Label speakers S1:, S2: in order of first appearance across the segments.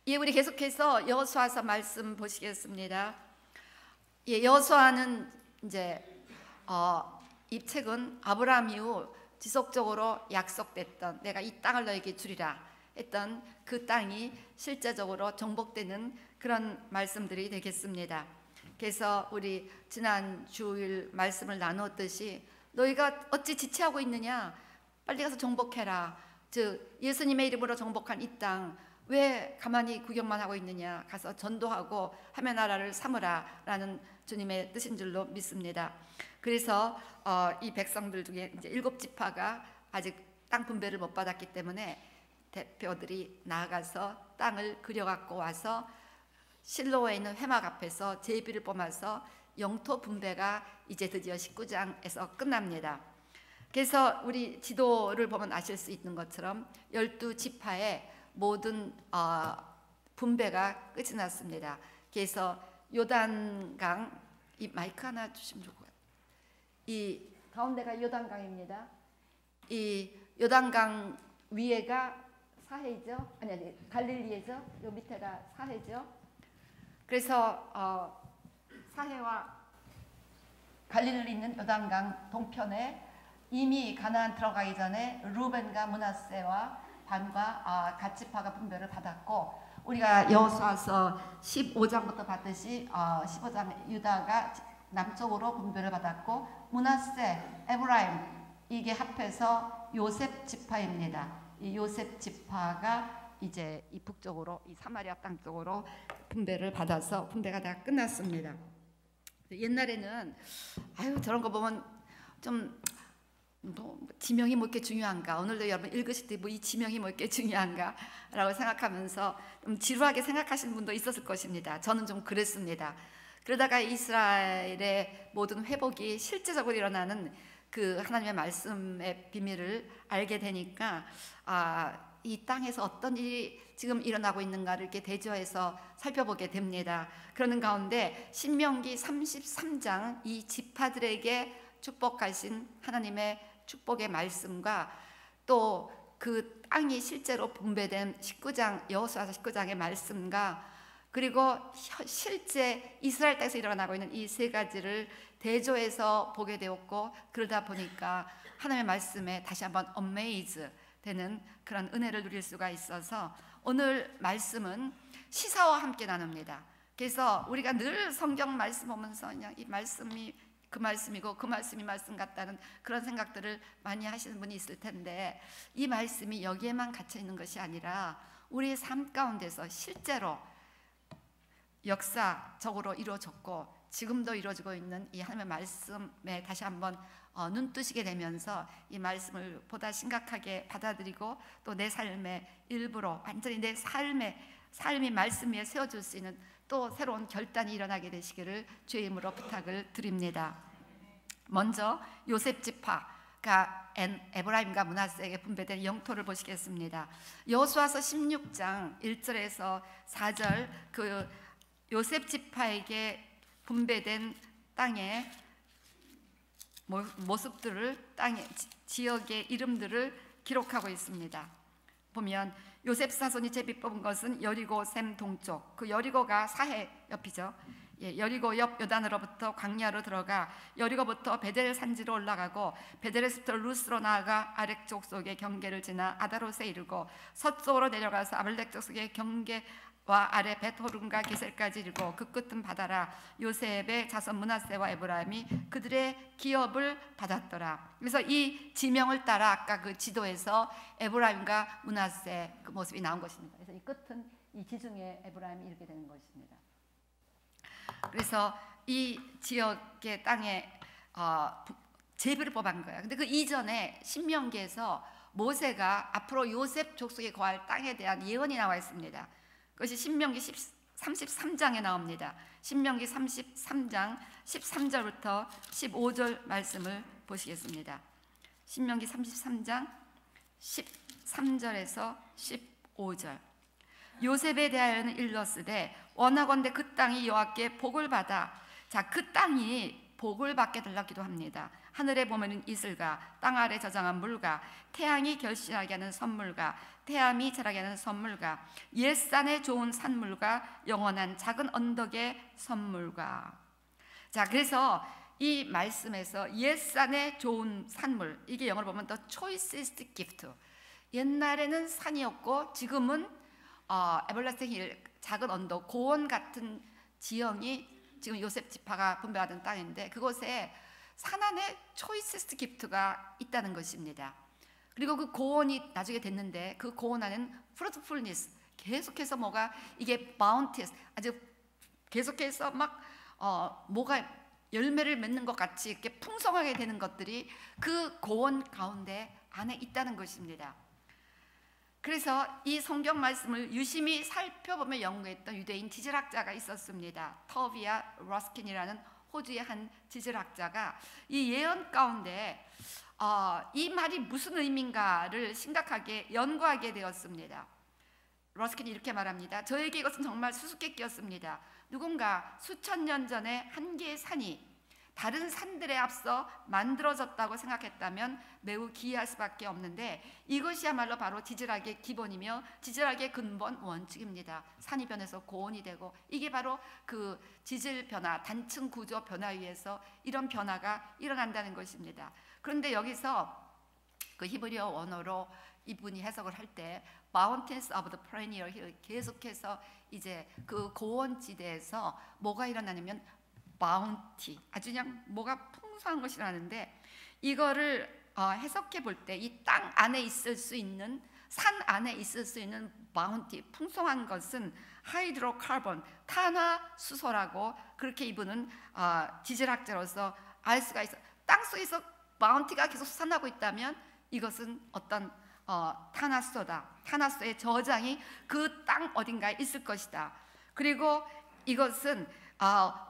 S1: 예, 우리 계속해서 여호수아서 말씀 보시겠습니다. 예, 여호수아는 이제 이 책은 아브라함 이후 지속적으로 약속됐던 내가 이 땅을 너에게 주리라 했던 그 땅이 실제적으로 정복되는 그런 말씀들이 되겠습니다. 그래서 우리 지난 주일 말씀을 나누었듯이 너희가 어찌 지체하고 있느냐, 빨리 가서 정복해라. 즉 예수님의 이름으로 정복한 이 땅 왜 가만히 구경만 하고 있느냐, 가서 전도하고 하며 나라를 삼으라 라는 주님의 뜻인 줄로 믿습니다. 그래서 이 백성들 중에 이제 7지파가 아직 땅 분배를 못 받았기 때문에 대표들이 나아가서 땅을 그려갖고 와서 실로에 있는 회막 앞에서 제비를 뽑아서 영토 분배가 이제 드디어 19장에서 끝납니다. 그래서 우리 지도를 보면 아실 수 있는 것처럼 12지파의 모든 분배가 끝이 났습니다. 그래서 요단강, 이 마이크 하나 주시면 좋을 것 같아요. 이 가운데가 요단강입니다. 이 요단강 위에가 사해죠. 아니 갈릴리에죠. 요 밑에가 사해죠. 그래서 사해와 갈릴리 있는 요단강 동편에 이미 가나안 들어가기 전에 루벤과 므낫세와 반과 갓지파가 분배를 받았고, 우리가 여호수아서 15장부터 봤듯이 15장 유다가 남쪽으로 분배를 받았고 므낫세, 에브라임 이게 합해서 요셉 지파입니다. 이 요셉 지파가 이제 이 북쪽으로 이 사마리아 땅 쪽으로 분배를 받아서 분배가 다 끝났습니다. 옛날에는 아유 저런 거 보면 좀 지명이 뭐 이렇게 중요한가, 오늘도 여러분 읽으실 때 뭐 이 지명이 뭐 이렇게 중요한가 라고 생각하면서 좀 지루하게 생각하시는 분도 있었을 것입니다. 저는 좀 그랬습니다. 그러다가 이스라엘의 모든 회복이 실제적으로 일어나는 그 하나님의 말씀의 비밀을 알게 되니까 이 땅에서 어떤 일이 지금 일어나고 있는가를 이렇게 대조해서 살펴보게 됩니다. 그러는 가운데 신명기 33장 이 지파들에게 축복하신 하나님의 축복의 말씀과 또 그 땅이 실제로 분배된 19장 여호수아서 19장의 말씀과 그리고 실제 이스라엘 땅에서 일어나고 있는 이 세 가지를 대조해서 보게 되었고, 그러다 보니까 하나님의 말씀에 다시 한번 어메이즈 되는 그런 은혜를 누릴 수가 있어서 오늘 말씀은 시사와 함께 나눕니다. 그래서 우리가 늘 성경 말씀 보면서 그냥 이 말씀이 그 말씀이고 그 말씀이 말씀 같다는 그런 생각들을 많이 하시는 분이 있을 텐데, 이 말씀이 여기에만 갇혀 있는 것이 아니라 우리의 삶 가운데서 실제로 역사적으로 이루어졌고 지금도 이루어지고 있는 이 하나님의 말씀에 다시 한번 눈 뜨시게 되면서 이 말씀을 보다 심각하게 받아들이고 또 내 삶의 일부로 완전히 내 삶이 말씀 위에 세워줄 수 있는 또 새로운 결단이 일어나게 되시기를 주의 이름으로 부탁을 드립니다. 먼저 요셉 지파가 에브라임과 므낫세에게 분배된 영토를 보시겠습니다. 여호수아서 16장 1절에서 4절 그 요셉 지파에게 분배된 땅의 모습들을, 땅의 지역의 이름들을 기록하고 있습니다. 보면 요셉 사손이 제비 뽑은 것은 여리고 샘 동쪽, 그 여리고가 사해 옆이죠. 여리고 옆 요단으로부터 광야로 들어가 여리고부터 베델 산지로 올라가고 베델에서부터 루스로 나아가 아렉 족속의 경계를 지나 아다롯에 이르고 서쪽으로 내려가서 아말렉 족속의 경계와 아래 벳호른과 게셀까지 이르고 그 끝은 바다라. 요셉의 자손 므낫세와 에브라임이 그들의 기업을 받았더라. 그래서 이 지명을 따라 아까 그 지도에서 에브라임과 므낫세 그 모습이 나온 것입니다. 그래서 이 끝은 이 지중해 에브라임이 이렇게 되는 것입니다. 그래서 이 지역의 땅에 제비를 뽑은 거예요. 근데 그 이전에 신명기에서 모세가 앞으로 요셉 족속에 거할 땅에 대한 예언이 나와 있습니다. 그것이 신명기 33장에 나옵니다. 신명기 33장 13절부터 15절 말씀을 보시겠습니다. 신명기 33장 13절에서 15절. 요셉에 대하여는 일렀으되 원하건대 그 땅이 여호와께 복을 받아. 자, 그 땅이 복을 받게 달라기도 합니다.
S2: 하늘에 보면은 이슬과 땅 아래 저장한 물과 태양이 결실하게 하는 선물과 태암이 자라게 하는 선물과 옛산의 좋은 산물과 영원한 작은 언덕의 선물과. 자, 그래서 이 말씀에서 옛산의 좋은 산물, 이게 영어로 보면 the choicest gift. 옛날에는 산이었고 지금은 에버라스팅 힐, 작은 언덕, 고원 같은 지형이 지금 요셉 지파가 분배하던 땅인데 그곳에 산 안에 choicest gift가 있다는 것입니다. 그리고 그 고원이 나중에 됐는데 그 고원 안에는 fruitfulness, 계속해서 뭐가 이게 bounteous, 아주 계속해서 막 뭐가 열매를 맺는 것 같이 이렇게 풍성하게 되는 것들이 그 고원 가운데 안에 있다는 것입니다. 그래서 이 성경 말씀을 유심히 살펴보며 연구했던 유대인 지질학자가 있었습니다. 터비아 러스킨이라는 호주의 한 지질학자가 이 예언 가운데 이 말이 무슨 의미인가를 심각하게 연구하게 되었습니다. 러스킨이 이렇게 말합니다. 저에게 이것은 정말 수수께끼였습니다. 누군가 수천 년 전에 한 개의 산이 다른 산들에 앞서 만들어졌다고 생각했다면 매우 기이할 수밖에 없는데 이것이야말로 바로 지질학의 기본이며 지질학의 근본 원칙입니다. 산이 변해서 고원이 되고 이게 바로 그 지질 변화, 단층 구조 변화에 의해서 이런 변화가 일어난다는 것입니다. 그런데 여기서 그 히브리어 원어로 이분이 해석을 할 때 Mountains of the Perennial Hill, 계속해서 이제 그 고원지대에서 뭐가 일어나냐면 바운티, 아주 그냥 뭐가 풍성한 것이라는데 이거를 해석해 볼 때 이 땅 안에 있을 수 있는, 산 안에 있을 수 있는 바운티, 풍성한 것은 하이드로카본, 탄화수소라고 그렇게 이분은 지질학자로서 알 수가 있어. 땅 속에서 바운티가 계속 솟아나고 있다면 이것은 어떤 탄화수소다. 탄화수소의 저장이 그 땅 어딘가에 있을 것이다. 그리고 이것은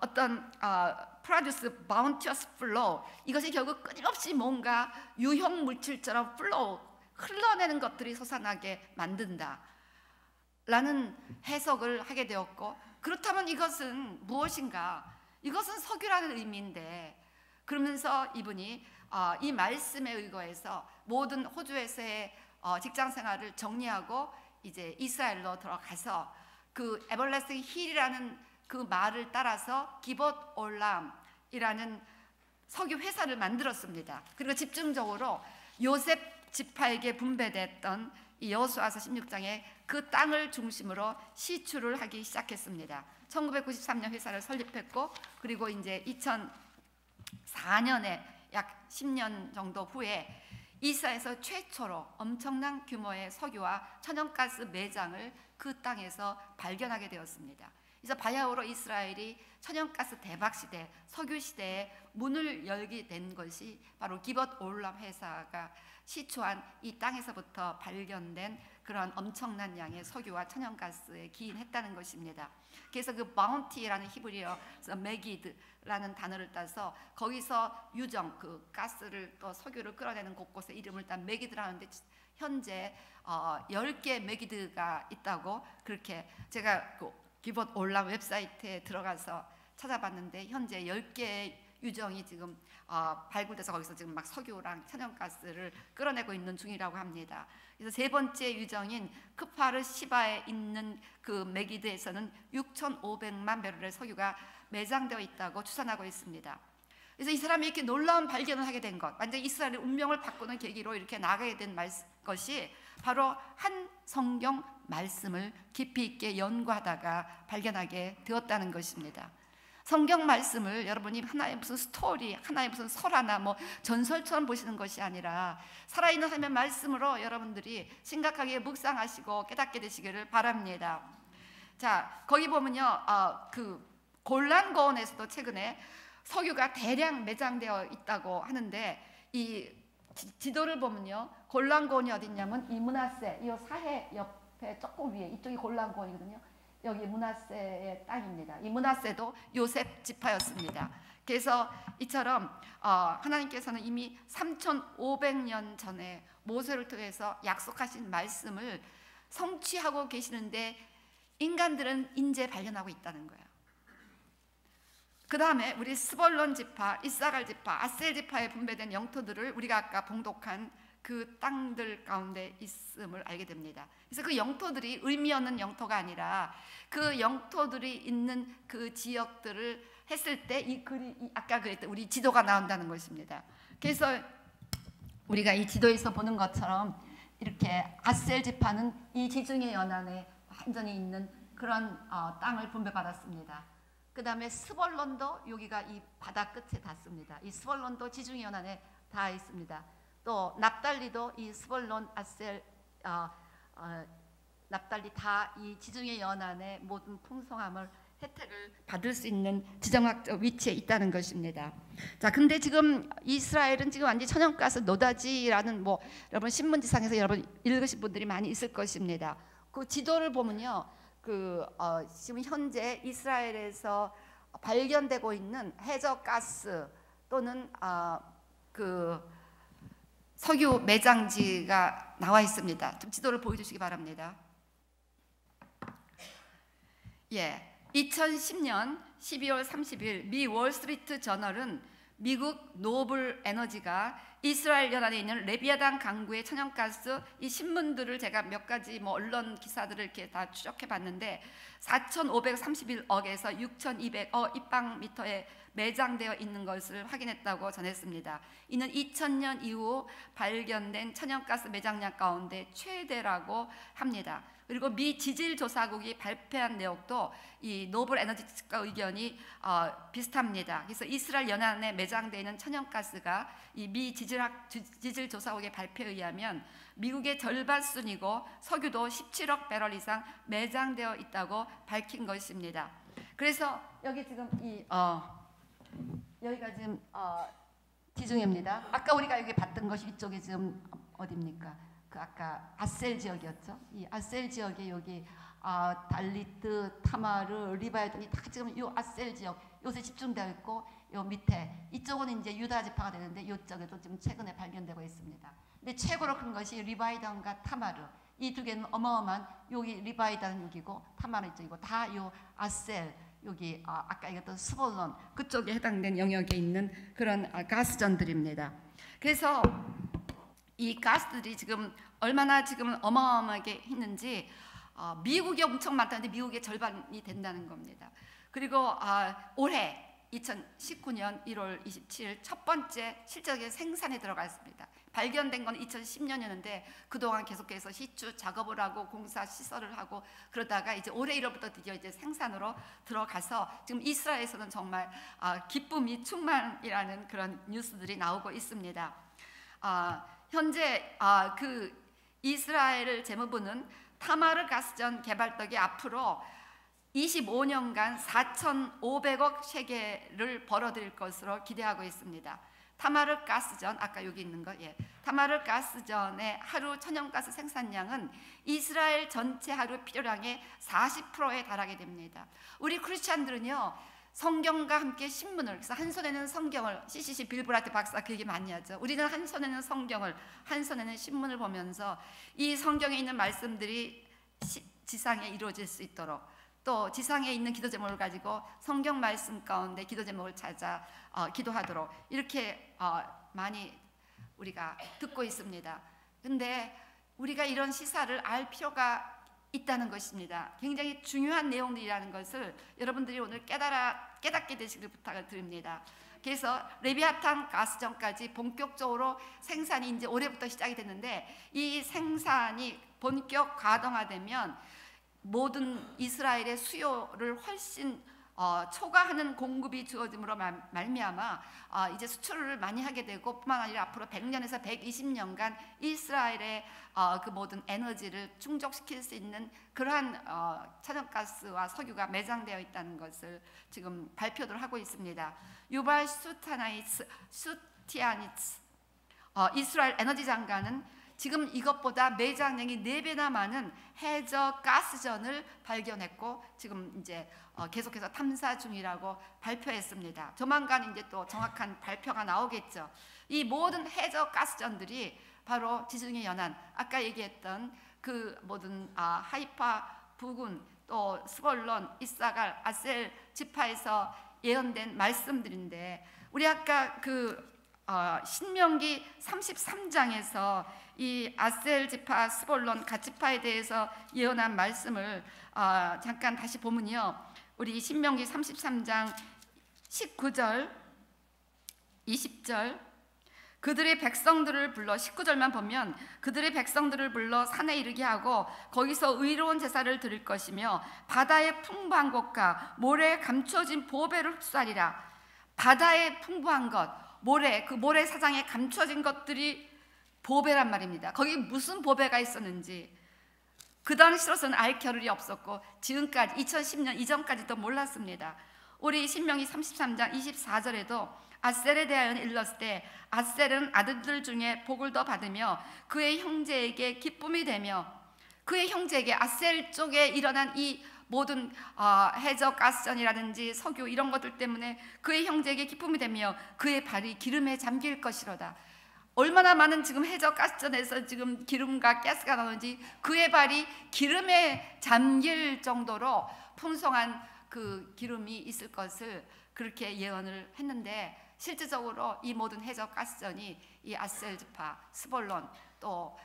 S2: 어떤 produce bounteous flow, 이것이 결국 끊임없이 뭔가 유형 물질처럼 flow, 흘러내는 것들이 솟아나게 만든다 라는 해석을 하게 되었고, 그렇다면 이것은 무엇인가? 이것은 석유라는 의미인데, 그러면서 이분이 이 말씀에 의거해서 모든 호주에서의 직장 생활을 정리하고 이제 이스라엘로 들어가서 그 에버래스팅 힐이라는 그 말을 따라서 기봇 올람이라는 석유 회사를 만들었습니다. 그리고 집중적으로 요셉 지파에게 분배됐던 이 여호수아서 16장에 그 땅을 중심으로 시추를 하기 시작했습니다. 1993년 회사를 설립했고, 그리고 이제 2004년에 약 10년 정도 후에 이스라엘에서 최초로 엄청난 규모의 석유와 천연가스 매장을 그 땅에서 발견하게 되었습니다. 그래서 바야흐로 이스라엘이 천연가스 대박 시대, 석유 시대에 문을 열게 된 것이 바로 기봇 올람 회사가 시초한 이 땅에서부터 발견된 그런 엄청난 양의 석유와 천연가스에 기인했다는 것입니다. 그래서 그 바운티라는 히브리어에서 메기드라는 단어를 따서 거기서 유정, 그 가스를 또 석유를 끌어내는 곳곳에 이름을 딴 메기드라는데 현재 10개 메기드가 있다고, 그렇게 제가 그 기봇 올람 웹사이트에 들어가서 찾아봤는데 현재 10개의 유정이 지금 발굴돼서 거기서 지금 막 석유랑 천연가스를 끌어내고 있는 중이라고 합니다. 그래서 세 번째 유정인 크파르 시바에 있는 그 메기드에서는 6,500만 배럴의 석유가 매장되어 있다고 추산하고 있습니다. 그래서 이 사람이 이렇게 놀라운 발견을 하게 된 것, 완전 이스라엘의 운명을 바꾸는 계기로 이렇게 나가게 된 것이 바로 한 성경 말씀을 깊이 있게 연구하다가 발견하게 되었다는 것입니다. 성경 말씀을 여러분이 하나의 무슨 스토리, 하나의 무슨 설화나 뭐 전설처럼 보시는 것이 아니라 살아있는 하나님의 말씀으로 여러분들이 심각하게 묵상하시고 깨닫게 되시기를 바랍니다. 자, 거기 보면요, 그 골란 고원에서도 최근에 석유가 대량 매장되어 있다고 하는데, 이 지도를 보면요, 골란 고원이 어딨냐면 이 므낫세, 이 사해 옆에 조금 위에 이쪽이 골란 고원이거든요. 여기 므낫세의 땅입니다. 이 므낫세도 요셉 지파였습니다. 그래서 이처럼 하나님께서는 이미 3,500년 전에 모세를 통해서 약속하신 말씀을 성취하고 계시는데 인간들은 인제 발견하고 있다는 거예요. 그 다음에 우리 스볼론 지파, 이사갈 지파, 아셀 지파에 분배된 영토들을 우리가 아까 봉독한 그 땅들 가운데 있음을 알게 됩니다. 그래서 그 영토들이 의미 없는 영토가 아니라 그 영토들이 있는 그 지역들을 했을 때 이 글이 아까 그랬던 우리 지도가 나온다는 것입니다. 그래서 우리가 이 지도에서 보는 것처럼 이렇게 아셀 지파는 이 지중해 연안에 완전히 있는 그런 땅을 분배받았습니다. 그 다음에 스볼론도 여기가 이 바다 끝에 닿습니다. 이 스볼론도 지중해 연안에 닿아 있습니다. 또 납달리도 이 스볼론, 아셀, 납달리 다 이 지중해 연안의 모든 풍성함을 혜택을 받을 수 있는 지정학적 위치에 있다는 것입니다. 자, 근데 지금 이스라엘은 지금 완전 천연가스 노다지라는 뭐 여러분 신문지상에서 여러분 읽으신 분들이 많이 있을 것입니다. 그 지도를 보면요, 지금 현재 이스라엘에서 발견되고 있는 해저가스 또는 그 석유 매장지가 나와 있습니다. 좀 지도를 보여주시기 바랍니다. 예. 2010년 12월 30일 미 월스트리트 저널은 미국 노블 에너지가 이스라엘 연안에 있는 레비아단 강구의 천연가스 이 신문들을 제가 몇 가지 뭐 언론 기사들을 이렇게 다 추적해 봤는데 4,531억에서 6,200억 입방미터에 매장되어 있는 것을 확인했다고 전했습니다. 이는 2000년 이후 발견된 천연가스 매장량 가운데 최대라고 합니다. 그리고 미 지질조사국이 발표한 내용도 이 노블 에너지 측과 의견이 비슷합니다. 그래서 이스라엘 연안에 매장되어 있는 천연가스가 이 미 지질조사국의 발표에 의하면 미국의 절반 순이고 석유도 17억 배럴 이상 매장되어 있다고 밝힌 것입니다. 그래서 여기 지금 여기가 지금 지중해입니다. 아까 우리가 여기 봤던 것이 이쪽에 지금 어디입니까? 그 아까 아셀 지역이었죠. 이 아셀 지역에 여기 달리트, 타마르, 리바이돈이 다 지금 이 아셀 지역 요새 집중되어 있고 요 밑에 이쪽은 이제 유다 지파가 되는데 이쪽에도 지금 최근에 발견되고 있습니다. 근데 최고로 큰 것이 리바이돈과 타마르 이 두 개는 어마어마한 여기 리바이돈은 여기고 타마르 이쪽이고 다 요 아셀 여기 아까 얘기했던 스볼론 그쪽에 해당된 영역에 있는 그런 가스전들입니다. 그래서 이 가스들이 지금 얼마나 지금 어마어마하게 있는지 미국이 엄청 많다는데 미국의 절반이 된다는 겁니다. 그리고 올해 2019년 1월 27일 첫 번째 실적의 생산에 들어갔습니다. 발견된 건 2010년이었는데 그동안 계속해서 시추 작업을 하고 공사 시설을 하고 그러다가 이제 올해 1월부터 드디어 이제 생산으로 들어가서 지금 이스라엘에서는 정말 기쁨이 충만이라는 그런 뉴스들이 나오고 있습니다. 현재 그 이스라엘 재무부는 타마르 가스전 개발덕이 앞으로 25년간 4,500억 셰겔을 벌어들일 것으로 기대하고 있습니다. 타마르 가스전 아까 여기 있는 거, 타마르 가스전의 하루 천연가스 생산량은 이스라엘 전체 하루 필요량의 40%에 달하게 됩니다. 우리 크리스찬들은요. 성경과 함께 신문을, 그래서 한 손에는 성경을, CCC 빌브라트 박사 그 얘기 많이 하죠. 우리는 한 손에는 성경을, 한 손에는 신문을 보면서 이 성경에 있는 말씀들이 지상에 이루어질 수 있도록 또 지상에 있는 기도 제목을 가지고 성경 말씀 가운데 기도 제목을 찾아 기도하도록 이렇게 많이 우리가 듣고 있습니다. 근데 우리가 이런 시사를 알 필요가 있다는 것입니다. 굉장히 중요한 내용들이라는 것을 여러분들이 오늘 깨닫게 되시길 부탁을 드립니다. 그래서 레비아탄 가스전까지 본격적으로 생산이 이제 올해부터 시작이 됐는데 이 생산이 본격 가동화되면 모든 이스라엘의 수요를 훨씬 초과하는 공급이 주어짐으로 말미암아 이제 수출을 많이 하게 되고 뿐만 아니라 앞으로 100년에서 120년간 이스라엘의 그 모든 에너지를 충족시킬 수 있는 그러한 천연가스와 석유가 매장되어 있다는 것을 지금 발표를 하고 있습니다. 유발 슈티아니츠 이스라엘 에너지 장관은 지금 이것보다 매장량이 4배나 많은 해저 가스전을 발견했고 지금 이제 계속해서 탐사 중이라고 발표했습니다. 조만간 이제 또 정확한 발표가 나오겠죠. 이 모든 해저 가스전들이 바로 지중해 연안 아까 얘기했던 그 모든 하이파 부근 또 스볼론, 이사갈, 아셀 지파에서 예언된 말씀들인데, 우리 아까 신명기 33장에서 이 아셀 지파, 스볼론, 갓 지파에 대해서 예언한 말씀을 잠깐 다시 보면요, 우리 신명기 33장 19절, 20절, 그들의 백성들을 불러, 19절만 보면 그들의 백성들을 불러 산에 이르게 하고 거기서 의로운 제사를 드릴 것이며 바다의 풍부한 것과 모래에 감춰진 보배를 흡수하리라. 바다의 풍부한 것, 모래, 그 모래 사장에 감춰진 것들이 보배란 말입니다. 거기 무슨 보배가 있었는지 그 당시로서는 알 겨를이 없었고 지금까지 2010년 이전까지도 몰랐습니다. 우리 신명기 33장 24절에도 아셀에 대하여 일렀을 때 아셀은 아들들 중에 복을 더 받으며 그의 형제에게 기쁨이 되며, 그의 형제에게 아셀 쪽에 일어난 이 모든 해적 가스전이라든지 석유 이런 것들 때문에 그의 형제에게 기쁨이 되며 그의 발이 기름에 잠길 것이로다. 얼마나 많은 지금 해적 가스전에서 지금 기름과 가스가 나오는지 그의 발이 기름에 잠길 정도로 풍성한 그 기름이 있을 것을 그렇게 예언을 했는데, 실질적으로 이 모든 해적 가스전이 이 아셀 지파, 스볼론, 또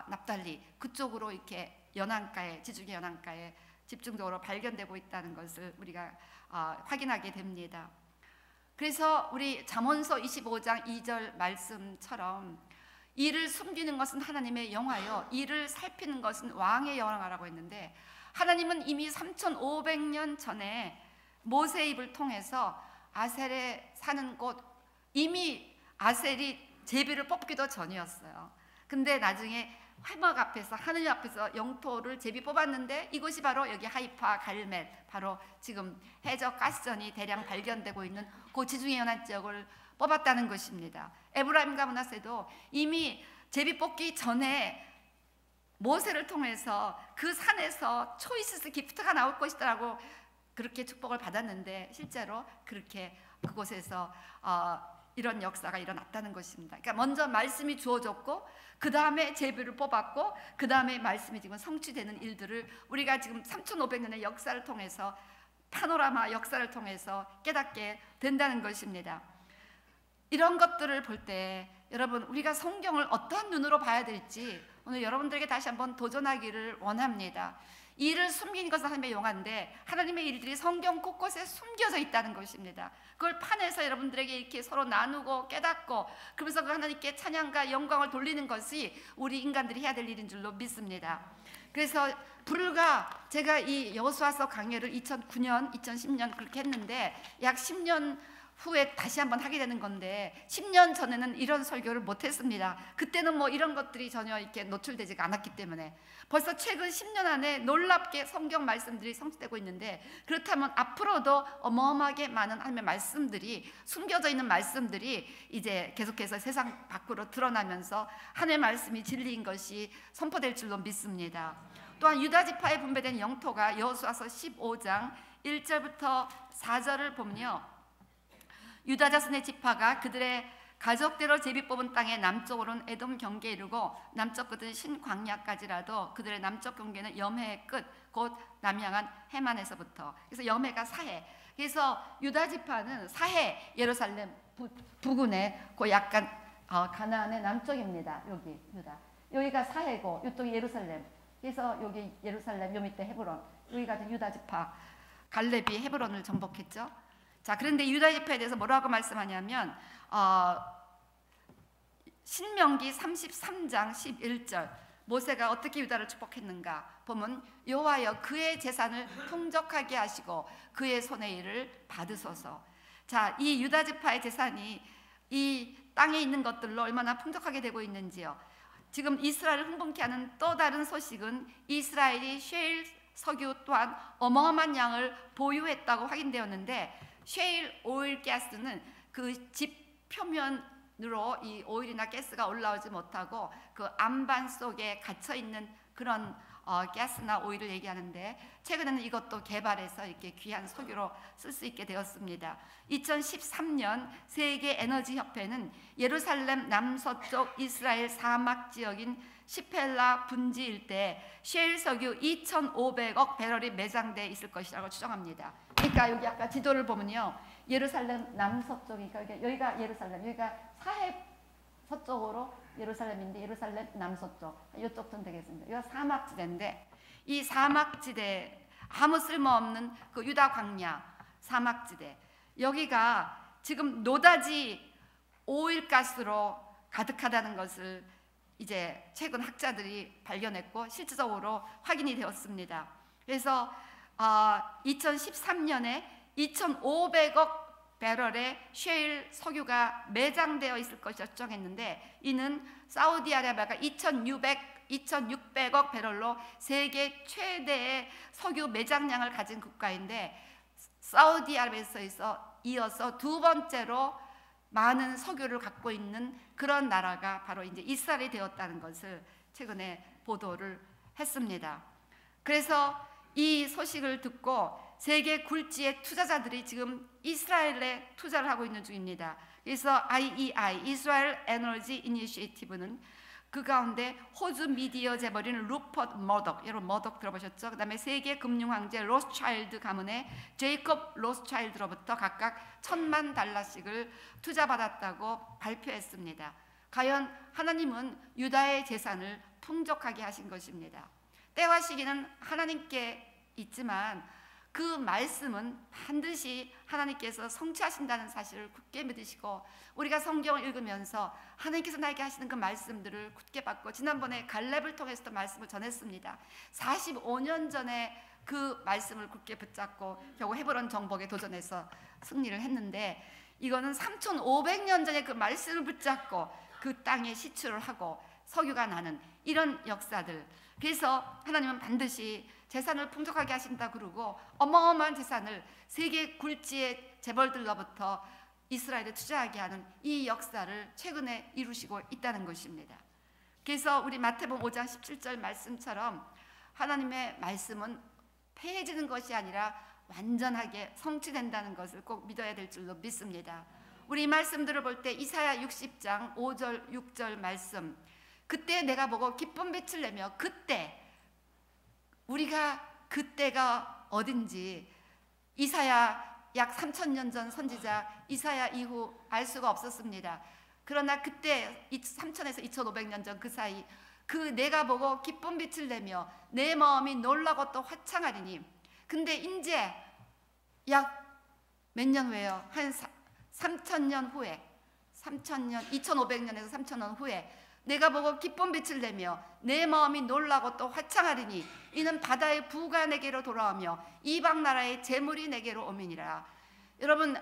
S2: 납달리 그쪽으로 이렇게 연안가에, 지중해 연안가에 집중적으로 발견되고 있다는 것을 우리가 확인하게 됩니다. 그래서 우리 잠언서 25장 2절 말씀처럼 이를 숨기는 것은 하나님의 영화요 이를 살피는 것은 왕의 영화라고 했는데, 하나님은 이미 3500년 전에 모세의 입을 통해서 아셀에 사는 곳, 이미 아셀이 제비를 뽑기도 전이었어요. 근데 나중에 회막 앞에서, 하늘 앞에서 영토를 제비 뽑았는데 이곳이 바로 여기 하이파, 갈멜, 바로 지금 해적 가스전이 대량 발견되고 있는 그 지중해 연안 지역을 뽑았다는 것입니다. 에브라임과 므낫세도 이미 제비 뽑기 전에 모세를 통해서 그 산에서 초이스 기프트가 나올 것이라고 그렇게 축복을 받았는데, 실제로 그렇게 그곳에서 이런 역사가 일어났다는 것입니다. 그러니까 먼저 말씀이 주어졌고 그 다음에 제비를 뽑았고 그 다음에 말씀이 지금 성취되는 일들을 우리가 지금 3500년의 역사를 통해서, 파노라마 역사를 통해서 깨닫게 된다는 것입니다. 이런 것들을 볼 때 여러분, 우리가 성경을 어떤 눈으로 봐야 될지 오늘 여러분들에게 다시 한번 도전하기를 원합니다. 이를 숨긴 것은 하나님의 영화인데 하나님의 일들이 성경 곳곳에 숨겨져 있다는 것입니다. 그걸 파내서 여러분들에게 이렇게 서로 나누고 깨닫고 그러면서 그 하나님께 찬양과 영광을 돌리는 것이 우리 인간들이 해야 될 일인 줄로 믿습니다. 그래서 불과 제가 이 여호수아서 강해를 2009년, 2010년 그렇게 했는데 약 10년 후에 다시 한번 하게 되는 건데, 10년 전에는 이런 설교를 못했습니다. 그때는 뭐 이런 것들이 전혀 이렇게 노출되지가 않았기 때문에. 벌써 최근 10년 안에 놀랍게 성경 말씀들이 성취되고 있는데, 그렇다면 앞으로도 어마어마하게 많은 하나님의 말씀들이, 숨겨져 있는 말씀들이 이제 계속해서 세상 밖으로 드러나면서 하나님의 말씀이 진리인 것이 선포될 줄로 믿습니다. 또한 유다 지파에 분배된 영토가 여호수아서 15장 1절부터 4절을 보면요, 유다 자손의 지파가 그들의 가족대로 제비 뽑은 땅의 남쪽으로는 에돔 경계에 이르고 남쪽 끝은 신광야까지라도 그들의 남쪽 경계는 염해의 끝, 곧 남향한 해만에서부터. 그래서 염해가 사해. 그래서 유다 지파는 사해, 예루살렘 부근에 그 약간 가나안의 남쪽입니다. 여기 유다. 여기가 사해고 이쪽이 예루살렘. 그래서 여기 예루살렘, 요 밑에 헤브론. 여기가 유다 지파. 갈렙이 헤브론을 정복했죠. 자, 그런데 유다 지파에 대해서 뭐라고 말씀하냐면 신명기 33장 11절 모세가 어떻게 유다를 축복했는가 보면, 여호와여 그의 재산을 풍족하게 하시고 그의 손의 일을 받으소서. 자, 이 유다 지파의 재산이 이 땅에 있는 것들로 얼마나 풍족하게 되고 있는지요. 지금 이스라엘을 흥분케 하는 또 다른 소식은 이스라엘이 셰일 석유 또한 어마어마한 양을 보유했다고 확인되었는데, 셰일 오일 가스는 그 집 표면으로 이 오일이나 가스가 올라오지 못하고 그 안반 속에 갇혀 있는 그런 가스나 오일을 얘기하는데, 최근에는 이것도 개발해서 이렇게 귀한 석유로 쓸 수 있게 되었습니다. 2013년 세계 에너지 협회는 예루살렘 남서쪽 이스라엘 사막 지역인 시펠라 분지 일대에 셰일 석유 2,500억 배럴이 매장돼 있을 것이라고 추정합니다. 그러니까 여기 아까 지도를 보면요,
S1: 예루살렘 남서쪽이니까 여기가 예루살렘, 여기가 사해 서쪽으로 예루살렘인데 예루살렘 남서쪽, 이쪽쯤 되겠습니다. 여기가 사막지대인데 이 사막지대 아무 쓸모없는 그 유다 광야 사막지대, 여기가 지금 노다지 오일가스로 가득하다는 것을 이제 최근 학자들이 발견했고 실질적으로 확인이 되었습니다. 그래서 2013년에 2,500억 배럴의 셰일 석유가 매장되어 있을 것이 결정했는데, 이는 사우디아라비아가 2,600억 배럴로 세계 최대의 석유 매장량을 가진 국가인데, 사우디아라비아에서 이어서 두 번째로 많은 석유를 갖고 있는 그런 나라가 바로 이제 이스라엘이 되었다는 것을 최근에 보도를 했습니다. 그래서 이 소식을 듣고 세계 굴지의 투자자들이 지금 이스라엘에 투자를 하고 있는 중입니다. 그래서 IEI, 이스라엘 에너지 이니시에이티브는 그 가운데 호주 미디어 재벌인 루퍼트 머덕, 여러분 머덕 들어보셨죠? 그 다음에 세계 금융 황제 로스차일드 가문의 제이콥 로스차일드로부터 각각 $1,000만 투자받았다고 발표했습니다. 과연 하나님은 유다의 재산을 풍족하게 하신 것입니다. 때와 시기는 하나님께 있지만 그 말씀은 반드시 하나님께서 성취하신다는 사실을 굳게 믿으시고, 우리가 성경을 읽으면서 하나님께서 나에게 하시는 그 말씀들을 굳게 받고, 지난번에 갈렙을 통해서도 말씀을 전했습니다. 45년 전에 그 말씀을 굳게 붙잡고 결국 헤브론 정복에 도전해서 승리를 했는데, 이거는 3,500년 전에 그 말씀을 붙잡고 그 땅에 시출을 하고 석유가 나는 이런 역사들. 그래서 하나님은 반드시 재산을 풍족하게 하신다 그러고 어마어마한 재산을 세계 굴지의 재벌들로부터 이스라엘에 투자하게 하는 이 역사를 최근에 이루시고 있다는 것입니다. 그래서 우리 마태복음 5장 17절 말씀처럼 하나님의 말씀은 폐해지는 것이 아니라 완전하게 성취된다는 것을 꼭 믿어야 될 줄로 믿습니다. 우리 이 말씀들을 볼 때 이사야 60장 5절 6절 말씀, 그때 내가 보고 기쁜 빛을 내며, 그때 우리가 그때가 어딘지 이사야 약 3,000년 전 선지자 이사야 이후 알 수가 없었습니다. 그러나 그때 3,000에서 2,500년 전 그 사이, 그 내가 보고 기쁜 빛을 내며 내 마음이 놀라고 또 화창하리니, 근데 이제 약 몇 년 후에요? 한 3,000년 후에, 2,500년에서 3,000년 후에 내가 보고 기쁜 빛을 내며 내 마음이 놀라고 또 화창하리니, 이는 바다의 부가 내게로 돌아오며 이방 나라의 재물이 내게로 오미니라. 여러분,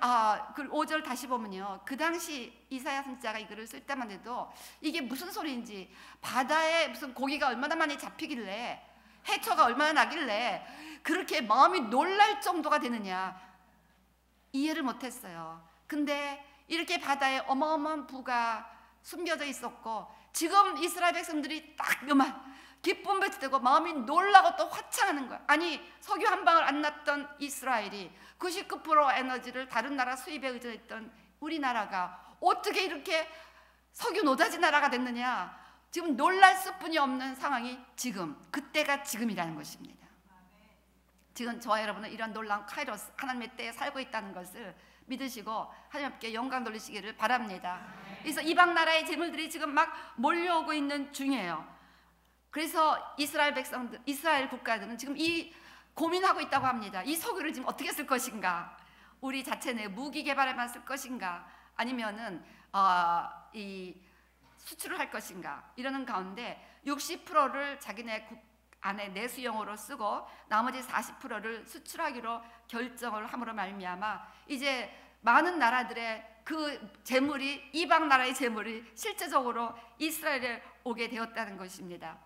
S1: 그 5절 다시 보면요, 그 당시 이사야 선지자가 이 글을 쓸 때만 해도 이게 무슨 소리인지, 바다에 무슨 고기가 얼마나 많이 잡히길래, 해초가 얼마나 나길래 그렇게 마음이 놀랄 정도가 되느냐, 이해를 못했어요. 근데 이렇게 바다에 어마어마한 부가 숨겨져 있었고, 지금 이스라엘 백성들이 딱 그만 기쁨 빛이 되고 마음이 놀라고 또 화창하는 거야. 아니, 석유 한 방울 안 났던 이스라엘이 99% 에너지를 다른 나라 수입에 의존했던 우리나라가 어떻게 이렇게 석유 노다지 나라가 됐느냐. 지금 놀랄 수뿐이 없는 상황이 지금, 그때가 지금이라는 것입니다. 지금 저와 여러분은 이런 놀라운 카이로스, 하나님의 때에 살고 있다는 것을 믿으시고 하나님께 영광 돌리시기를 바랍니다. 그래서 이방 나라의 재물들이 지금 막 몰려오고 있는 중이에요. 그래서 이스라엘 백성들, 이스라엘 국가들은 지금 이 고민하고 있다고 합니다. 이 석유를 지금 어떻게 쓸 것인가? 우리 자체 내 무기 개발에만 쓸 것인가? 아니면은 이 수출을 할 것인가? 이러는 가운데 60%를 자기네 국 안에 내수용으로 쓰고 나머지 40%를 수출하기로 결정을 함으로 말미암아 이제 많은 나라들의 그 재물이, 이방 나라의 재물이 실제적으로 이스라엘에 오게 되었다는 것입니다.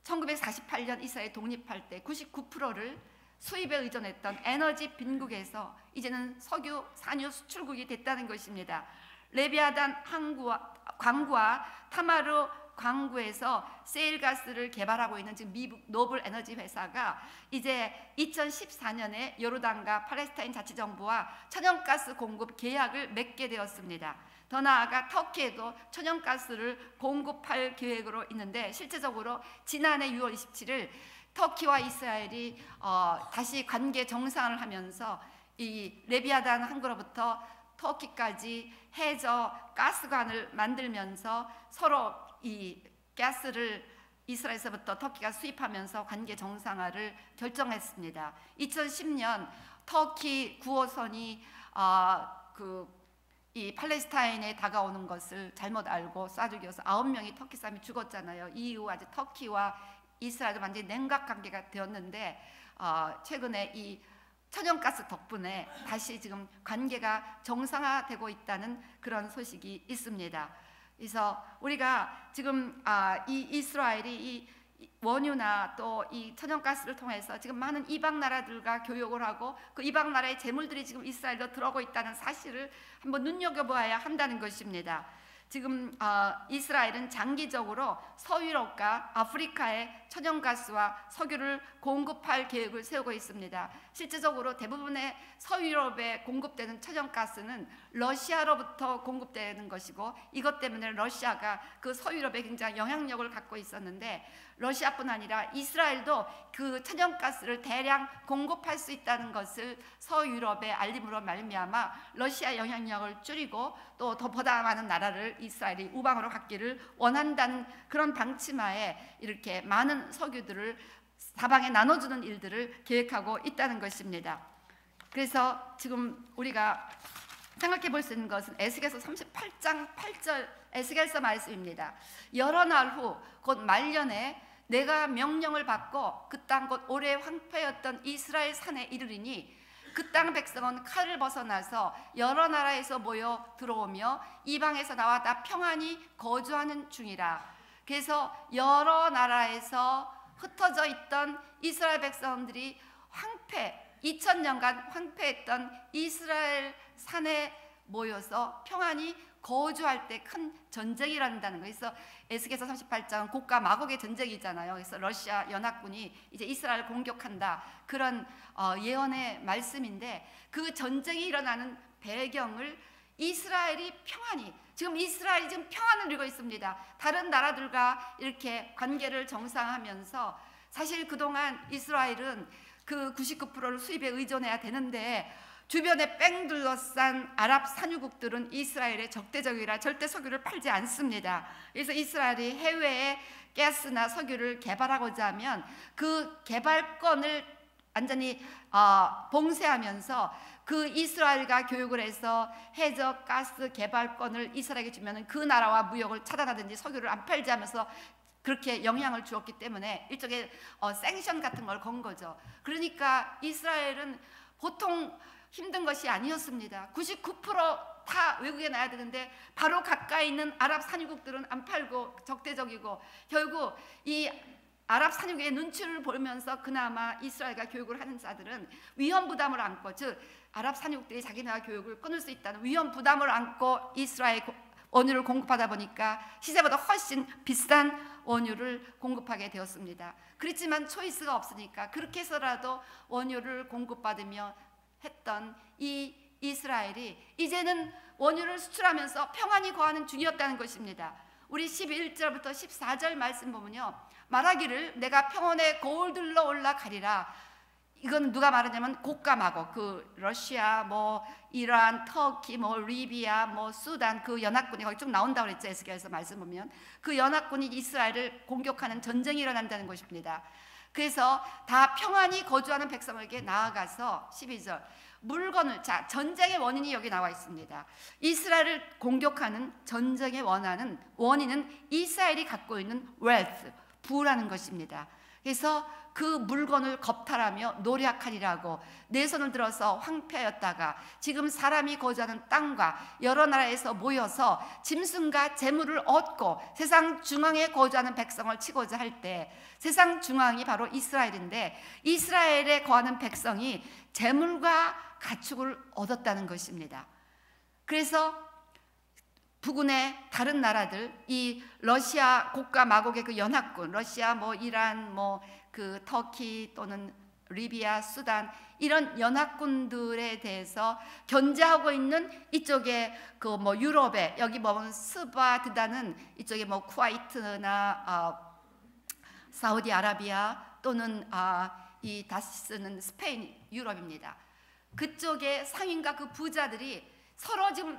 S1: 1948년 이스라엘 독립할 때 99%를 수입에 의존했던 에너지 빈국에서 이제는 석유, 산유 수출국이 됐다는 것입니다. 레비아단 광구와 타마르 광구에서 세일가스를 개발하고 있는 지금 미국 노블 에너지 회사가 이제 2014년에 요르단과 팔레스타인 자치정부와 천연가스 공급 계약을 맺게 되었습니다. 더 나아가 터키에도 천연가스를 공급할 계획으로 있는데, 실제적으로 지난해 6월 27일 터키와 이스라엘이 다시 관계 정상을 하면서
S2: 이 레비아단 항구로부터 터키까지 해저 가스관을 만들면서 서로 이 가스를 이스라엘에서부터 터키가 수입하면서 관계 정상화를 결정했습니다. 2010년 터키 9호선이 이 팔레스타인에 다가오는 것을 잘못 알고 쏴 죽여서 9명이 터키 사람이 죽었잖아요. 이 이후 아주 터키와 이스라엘도 완전히 냉각 관계가 되었는데 최근에 이 천연가스 덕분에 다시 지금 관계가 정상화되고 있다는 그런 소식이 있습니다. 그래서 우리가 지금 이 이스라엘이 이 원유나 또 이 천연가스를 통해서 지금 많은 이방 나라들과 교역을 하고 그 이방 나라의 재물들이 지금 이스라엘로 들어오고 있다는 사실을 한번 눈여겨봐야 한다는 것입니다. 지금 이스라엘은 장기적으로 서유럽과 아프리카에 천연가스와 석유를 공급할 계획을 세우고 있습니다. 실제적으로 대부분의 서유럽에 공급되는 천연가스는 러시아로부터 공급되는 것이고 이것 때문에 러시아가 그 서유럽에 굉장히 영향력을 갖고 있었는데 러시아뿐 아니라 이스라엘도 그 천연가스를 대량 공급할 수 있다는 것을 서유럽에 알림으로 말미암아 러시아 영향력을 줄이고 또 보다 많은 나라를 이스라엘이 우방으로 갖기를 원한다는 그런 방침하에 이렇게 많은 석유들을 사방에 나눠주는 일들을 계획하고 있다는 것입니다. 그래서 지금 우리가 생각해 볼 수 있는 것은 에스겔서 38장 8절 에스겔서 말씀입니다. 여러 날 후 곧 말년에 내가 명령을 받고 그 땅 곧 오래 황폐였던 이스라엘 산에 이르리니 그 땅 백성은 칼을 벗어나서 여러 나라에서 모여 들어오며 이방에서 나와 다 평안히 거주하는 중이라. 그래서 여러 나라에서 흩어져 있던 이스라엘 백성들이 2000년간 황폐했던 이스라엘 산에 모여서 평안히 거주할 때 큰 전쟁이 일어난다는 거예요. 그래서 에스겔서 38장은 곡과 마곡의 전쟁이잖아요. 그래서 러시아 연합군이 이제 이스라엘을 공격한다, 그런 예언의 말씀인데 그 전쟁이 일어나는 배경을 이스라엘이 평안히, 지금 이스라엘이 지금 평안을 이루고 있습니다. 다른 나라들과 이렇게 관계를 정상화하면서 사실 그동안 이스라엘은 그 99%를 수입에 의존해야 되는데 주변에 뺑 둘러싼 아랍 산유국들은 이스라엘의 적대적이라 절대 석유를 팔지 않습니다. 그래서 이스라엘이 해외에 가스나 석유를 개발하고자 하면 그 개발권을 완전히 봉쇄하면서 그 이스라엘과 교역을 해서 해저 가스 개발권을 이스라엘에게 주면 그 나라와 무역을 차단하든지 석유를 안 팔지 하면서 그렇게 영향을 주었기 때문에 일종의 생션 같은 걸 건 거죠. 그러니까 이스라엘은 보통 힘든 것이 아니었습니다. 99%다 외국에 나야 되는데 바로 가까이 있는 아랍 산유국들은 안 팔고 적대적이고 결국 이 아랍 산유국의 눈치를 보면서 그나마 이스라엘과 교육을 하는 자들은 위험 부담을 안고, 즉 아랍 산유국들이 자기 나라 교육을 끊을 수 있다는 위험 부담을 안고 이스라엘 원유를 공급하다 보니까 시세보다 훨씬 비싼 원유를 공급하게 되었습니다. 그렇지만 초이스가 없으니까 그렇게 해서라도 원유를 공급받으며 했던 이 이스라엘이 이제는 원유를 수출하면서 평안히 거하는 중이었다는 것입니다. 우리 11절부터 14절 말씀 보면요, 말하기를 내가 평원의 거울들로 올라가리라. 이건 누가 말하냐면 곡과 마곡, 그 러시아, 뭐 이란, 터키, 뭐 리비아, 뭐 수단, 그 연합군이 거기 쭉 나온다고 그랬죠. 에스겔에서 말씀 보면 그 연합군이 이스라엘을 공격하는 전쟁이 일어난다는 것입니다. 그래서 다 평안히 거주하는 백성에게 나아가서 12절 물건을, 자, 전쟁의 원인이 여기 나와 있습니다. 이스라엘을 공격하는 전쟁의 원인은 이스라엘이 갖고 있는 wealth, 부라는 것입니다. 그래서 그 물건을 겁탈하며 노력하리라고 내 손을 들어서 황폐하였다가 지금 사람이 거주하는 땅과 여러 나라에서 모여서 짐승과 재물을 얻고 세상 중앙에 거주하는 백성을 치고자 할 때, 세상 중앙이 바로 이스라엘인데 이스라엘에 거하는 백성이 재물과 가축을 얻었다는 것입니다. 그래서 부근의 다른 나라들, 이 러시아 곡과 마곡의 그 연합군, 러시아, 뭐 이란, 뭐 그 터키 또는 리비아, 수단, 이런 연합군들에 대해서 견제하고 있는 이쪽에 그 뭐 유럽에 여기 보면 스바드다는 이쪽에 뭐 쿠와이트나 사우디아라비아 또는 이 다시스는 스페인, 유럽입니다. 그쪽의 상인과 그 부자들이 서로 지금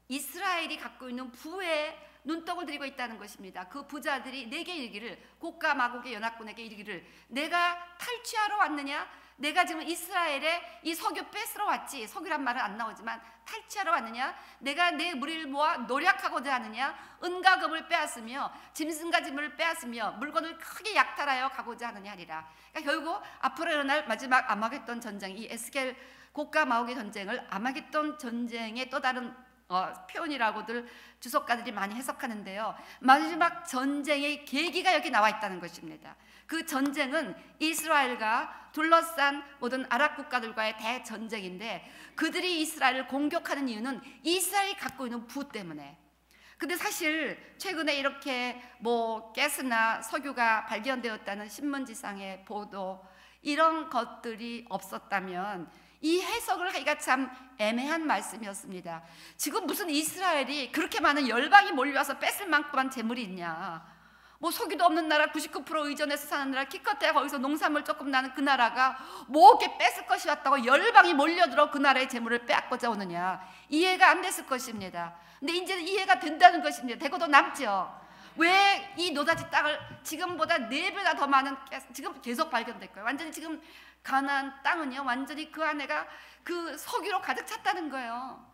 S2: 이스라엘이 갖고 있는 부에 눈독을 들이고 있다는 것입니다. 그 부자들이 내게 이르기를, 고가 마곡의 연합군에게 이르기를, 내가 탈취하러 왔느냐? 내가 지금 이스라엘에 이 석유 뺏으러 왔지. 석유란 말은 안 나오지만 탈취하러 왔느냐? 내가 내 무리를 모아 노략하고자 하느냐? 은과 금을 빼앗으며 짐승과 짐을 빼앗으며 물건을 크게 약탈하여 가고자 하느냐 하리라. 그러니까 결국 앞으로 일어날 마지막 아마겟돈 전쟁, 이 에스겔 고가 마곡의 전쟁을 아마겟돈 전쟁의 또 다른 표현이라고들 주석가들이 많이 해석하는데요. 마지막 전쟁의 계기가 여기 나와 있다는 것입니다. 그 전쟁은 이스라엘과 둘러싼 모든 아랍 국가들과의 대전쟁인데, 그들이 이스라엘을 공격하는 이유는 이스라엘이 갖고 있는 부 때문에. 근데 사실 최근에 이렇게 뭐 가스나 석유가 발견되었다는 신문지상의 보도, 이런 것들이 없었다면 이 해석을 하기가 참 애매한 말씀이었습니다. 지금 무슨 이스라엘이 그렇게 많은 열방이 몰려와서 뺏을 만큼만 재물이 있냐? 뭐 석유도 없는 나라, 99% 의존해서 사는 나라, 기껏해야 거기서 농산물 조금 나는 그 나라가 뭐 이렇게 뺏을 것이 왔다고 열방이 몰려들어 그 나라의 재물을 빼앗고자 오느냐? 이해가 안 됐을 것입니다. 근데 이제는 이해가 된다는 것입니다. 되고도 남죠. 왜 이 노다지 땅을 지금보다 4배나 더 많은, 지금 계속 발견될 거예요. 완전히 지금 가나안 땅은요, 완전히 그 안에가 그 석유로 가득 찼다는 거예요.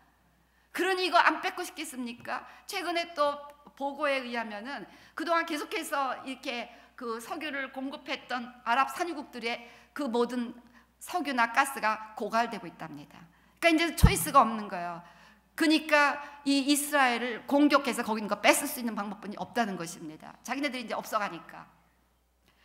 S2: 그러니 이거 안 뺏고 싶겠습니까? 최근에 또 보고에 의하면은 그동안 계속해서 이렇게 그 석유를 공급했던 아랍 산유국들의 그 모든 석유나 가스가 고갈되고 있답니다. 그러니까 이제 초이스가 없는 거예요. 그러니까 이 이스라엘을 공격해서 거기 있는 거 뺏을 수 있는 방법뿐이 없다는 것입니다. 자기네들이 이제 없어가니까.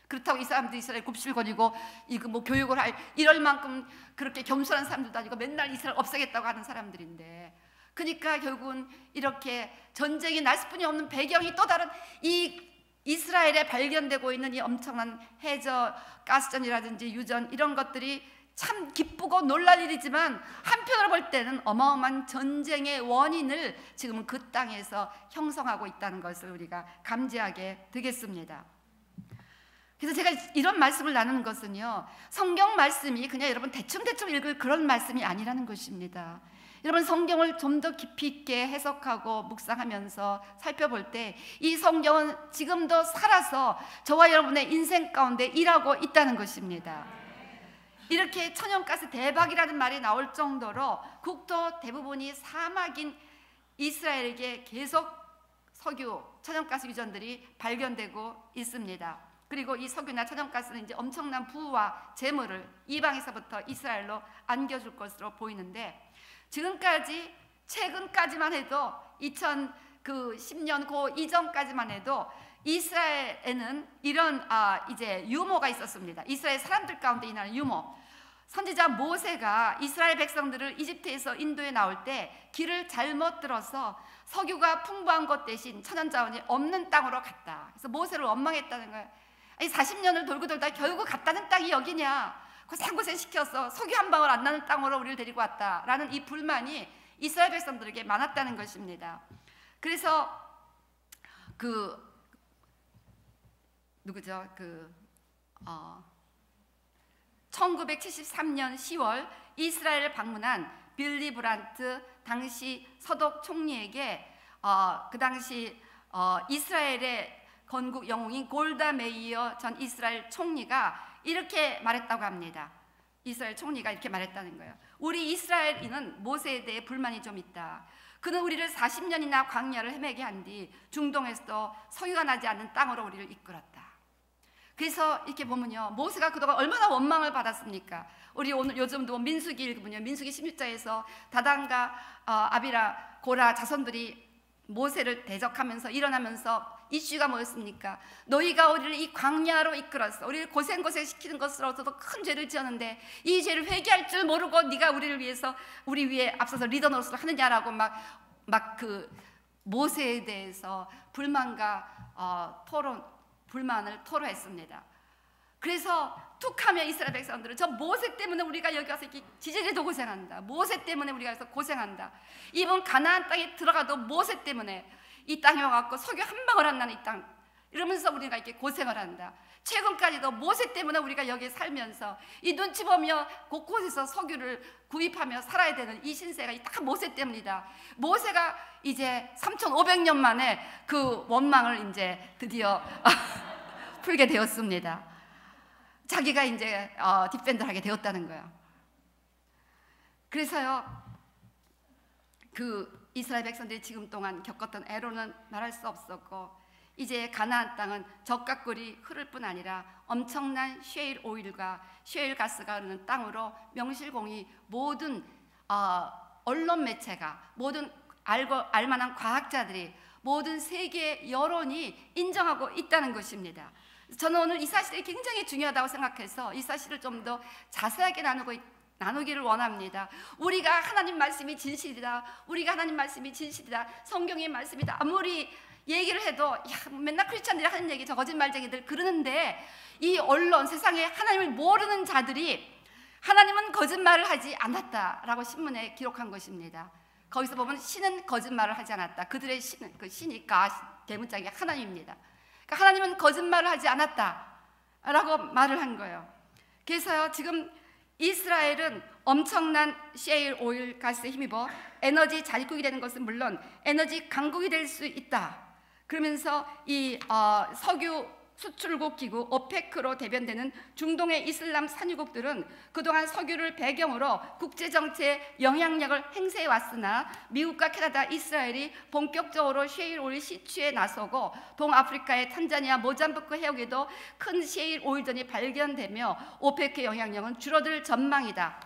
S2: 그렇다고 이 사람들이 이스라엘 굽실거리고 이거 뭐 교육을 할 이럴 만큼 그렇게 겸손한 사람들도 아니고 맨날 이스라엘 없애겠다고 하는 사람들인데, 그러니까 결국은 이렇게 전쟁이 날 수뿐이 없는 배경이 또 다른 이 이스라엘에 발견되고 있는 이 엄청난 해저 가스전이라든지 유전, 이런 것들이 참 기쁘고 놀랄 일이지만 한편으로 볼 때는 어마어마한 전쟁의 원인을 지금은 그 땅에서 형성하고 있다는 것을 우리가 감지하게 되겠습니다. 그래서 제가 이런 말씀을 나누는 것은요, 성경 말씀이 그냥 여러분 대충대충 읽을 그런 말씀이 아니라는 것입니다. 여러분 성경을 좀 더 깊이 있게 해석하고 묵상하면서 살펴볼 때 이 성경은 지금도 살아서 저와 여러분의 인생 가운데 일하고 있다는 것입니다. 이렇게 천연가스 대박이라는 말이 나올 정도로 국토 대부분이 사막인 이스라엘에게 계속 석유, 천연가스 유전들이 발견되고 있습니다. 그리고 이 석유나 천연가스는 이제 엄청난 부와 재물을 이방에서부터 이스라엘로 안겨줄 것으로 보이는데, 지금까지 최근까지만 해도 2010년 그 이전까지만 해도 이스라엘에는 이런 이제 유모가 있었습니다. 이스라엘 사람들 가운데 일어나는 유모. 선지자 모세가 이스라엘 백성들을 이집트에서 인도에 나올 때 길을 잘못 들어서 석유가 풍부한 곳 대신 천연자원이 없는 땅으로 갔다. 그래서 모세를 원망했다는 거예요. 아니 40년을 돌고 돌다 결국 갔다는 땅이 여기냐? 고생고생 시켜서 석유 한 방울 안 나는 땅으로 우리를 데리고 왔다라는 이 불만이 이스라엘 백성들에게 많았다는 것입니다. 그래서 누구죠? 1973년 10월 이스라엘을 방문한 빌리 브란트 당시 서독 총리에게 그 당시 이스라엘의 건국 영웅인 골다 메이어 전 이스라엘 총리가 이렇게 말했다고 합니다. 이스라엘 총리가 이렇게 말했다는 거예요. 우리 이스라엘인은 모세에 대해 불만이 좀 있다. 그는 우리를 40년이나 광야를 헤매게 한 뒤 중동에서도 석유가 나지 않는 땅으로 우리를 이끌었다. 그래서 이렇게 보면요, 모세가 그동안 얼마나 원망을 받았습니까? 우리 오늘 요즘도 민수기 읽으면요, 민수기 16장에서 다단과 아비라, 고라 자손들이 모세를 대적하면서 일어나면서 이슈가 뭐였습니까? 너희가 우리를 이 광야로 이끌었어. 우리를 고생시키는 것으로서도 큰 죄를 지었는데 이 죄를 회개할 줄 모르고 네가 우리를 위해서 우리 위에 앞서서 리더 노릇을 하느냐라고 막 그 모세에 대해서 불만과 불만을 토로했습니다. 그래서 툭하면 이스라엘 백성들은 저 모세 때문에 우리가 여기 와서 이렇게 지지리도 고생한다. 모세 때문에 우리가 여기서 고생한다. 이번 가나안 땅에 들어가도 모세 때문에 이 땅에 와갖고 석유 한 방울 안 나는 이 땅, 이러면서 우리가 이렇게 고생을 한다. 최근까지도 모세 때문에 우리가 여기에 살면서 이 눈치 보며 곳곳에서 석유를 구입하며 살아야 되는 이 신세가 다 모세 때문이다. 모세가 이제 3,500년 만에 그 원망을 이제 드디어 풀게 되었습니다. 자기가 이제 디펜더를 하게 되었다는 거예요. 그래서요, 그 이스라엘 백성들이 지금 동안 겪었던 애로는 말할 수 없었고, 이제 가나안 땅은 적각꿀이 흐를 뿐 아니라 엄청난 셰일 오일과 셰일 가스가 흐르는 땅으로 명실공히 모든 언론 매체가, 모든 알만한 과학자들이, 모든 세계 여론이 인정하고 있다는 것입니다. 저는 오늘 이 사실이 굉장히 중요하다고 생각해서 이 사실을 좀 더 자세하게 나누기를 원합니다. 우리가 하나님 말씀이 진실이다, 우리가 하나님 말씀이 진실이다, 성경의 말씀이다 아무리 얘기를 해도 맨날 크리스찬들이 하는 얘기 저 거짓말쟁이들 그러는데, 이 언론, 세상에 하나님을 모르는 자들이 하나님은 거짓말을 하지 않았다라고 신문에 기록한 것입니다. 거기서 보면 신은 거짓말을 하지 않았다. 그들의 신은, 그 신이 대문짝이 하나님입니다. 그러니까 하나님은 거짓말을 하지 않았다라고 말을 한 거예요. 그래서요, 지금 이스라엘은 엄청난 셰일 오일 가스에 힘입어 에너지 자립국이 되는 것은 물론 에너지 강국이 될 수 있다. 그러면서 이 석유 수출국 기구 오페크로 대변되는 중동의 이슬람 산유국들은 그동안 석유를 배경으로 국제정치에 영향력을 행사해 왔으나 미국과 캐나다, 이스라엘이 본격적으로 셰일 오일 시추에 나서고 동아프리카의 탄자니아, 모잠비크 해역에도 큰 셰일 오일전이 발견되며 오페크의 영향력은 줄어들 전망이다.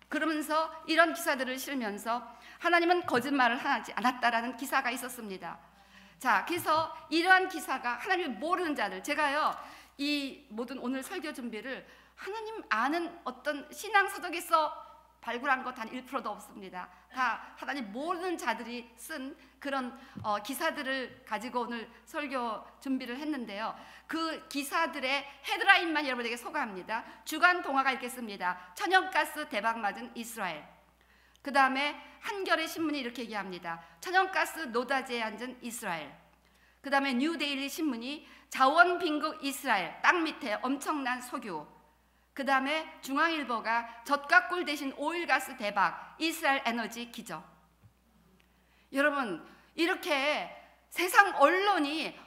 S2: 그러면서 이런 기사들을 실으면서 하나님은 거짓말을 하지 않았다라는 기사가 있었습니다. 자, 그래서 이러한 기사가 하나님을 모르는 자들, 제가요 이 모든 오늘 설교 준비를 하나님 아는 어떤 신앙 서적에서 발굴한 것 단 1%도 없습니다. 다 하나님 모르는 자들이 쓴 그런 기사들을 가지고 오늘 설교 준비를 했는데요, 그 기사들의 헤드라인만 여러분에게 소개합니다. 주간 동화가 읽겠습니다. 천연가스 대박 맞은 이스라엘. 그 다음에 한겨레 신문이 이렇게 얘기합니다. 천연가스 노다지에 앉은 이스라엘. 그 다음에 뉴데일리 신문이 자원 빈국 이스라엘, 땅 밑에 엄청난 석유. 그 다음에 중앙일보가 젖가꿀 대신 오일가스 대박, 이스라엘 에너지 기적. 여러분, 이렇게 세상 언론이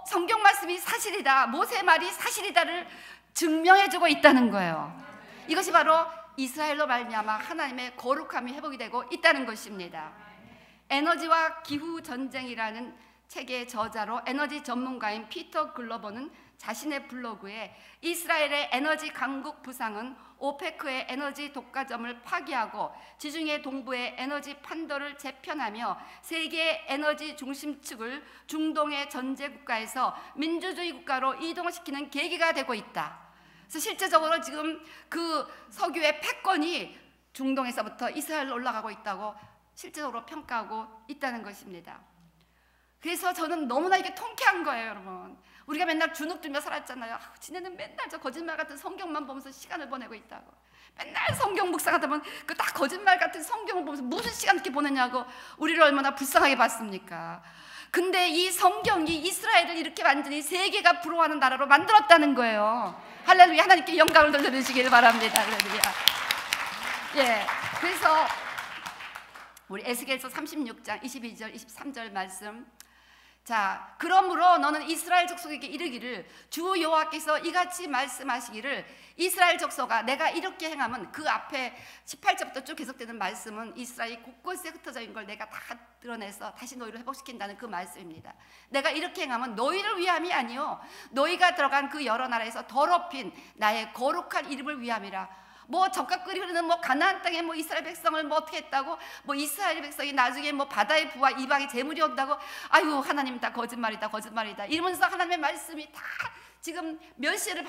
S2: 성경 말씀이 사실이다, 모세 말이 사실이다를 증명해주고 있다는 거예요. 이것이 바로 이스라엘로 말미암아 하나님의 거룩함이 회복이 되고 있다는 것입니다. 에너지와 기후 전쟁이라는 책의 저자로 에너지 전문가인 피터 글로버는 자신의 블로그에 이스라엘의 에너지 강국 부상은 오페크의 에너지 독과점을 파기하고 지중해 동부의 에너지 판도를 재편하며 세계의 에너지 중심축을 중동의 전제 국가에서 민주주의 국가로 이동시키는 계기가 되고 있다. 그래서 실제적으로 지금 그 석유의 패권이 중동에서부터 이스라엘로 올라가고 있다고 실제적으로 평가하고 있다는 것입니다. 그래서 저는 너무나 이게 통쾌한 거예요, 여러분. 우리가 맨날 주눅들며 살았잖아요. 지네는 맨날 저 거짓말 같은 성경만 보면서 시간을 보내고 있다고. 맨날 성경 묵상하다 보면 그 딱 거짓말 같은 성경을 보면서 무슨 시간 이렇게 보내냐고 우리를 얼마나 불쌍하게 봤습니까? 근데 이 성경이 이스라엘을 이렇게 완전히 세계가 부러워하는 나라로 만들었다는 거예요. 할렐루야. 하나님께 영광을 돌려주시길 바랍니다. 할렐루야. 예, 그래서 우리 에스겔서 36장 22절 23절 말씀. 자, 그러므로 너는 이스라엘 족속에게 이르기를 주 여호와께서 이같이 말씀하시기를 이스라엘 족속아 내가 이렇게 행하면, 그 앞에 18절부터 쭉 계속되는 말씀은 이스라엘이 곳곳에 흩어져 있는 걸 내가 다 드러내서 다시 너희를 회복시킨다는 그 말씀입니다. 내가 이렇게 행하면 너희를 위함이 아니요 너희가 들어간 그 여러 나라에서 더럽힌 나의 거룩한 이름을 위함이라. 뭐 젖가꿀이 흐르는 뭐 가나안 땅에 뭐 이스라엘 백성을 뭐 어떻게 했다고, 뭐 이스라엘 백성이 나중에 뭐 바다의 부와 이방의 재물이 온다고, 아유 하나님 다 거짓말이다 거짓말이다 이러면서 하나님의 말씀이 다 지금 멸시를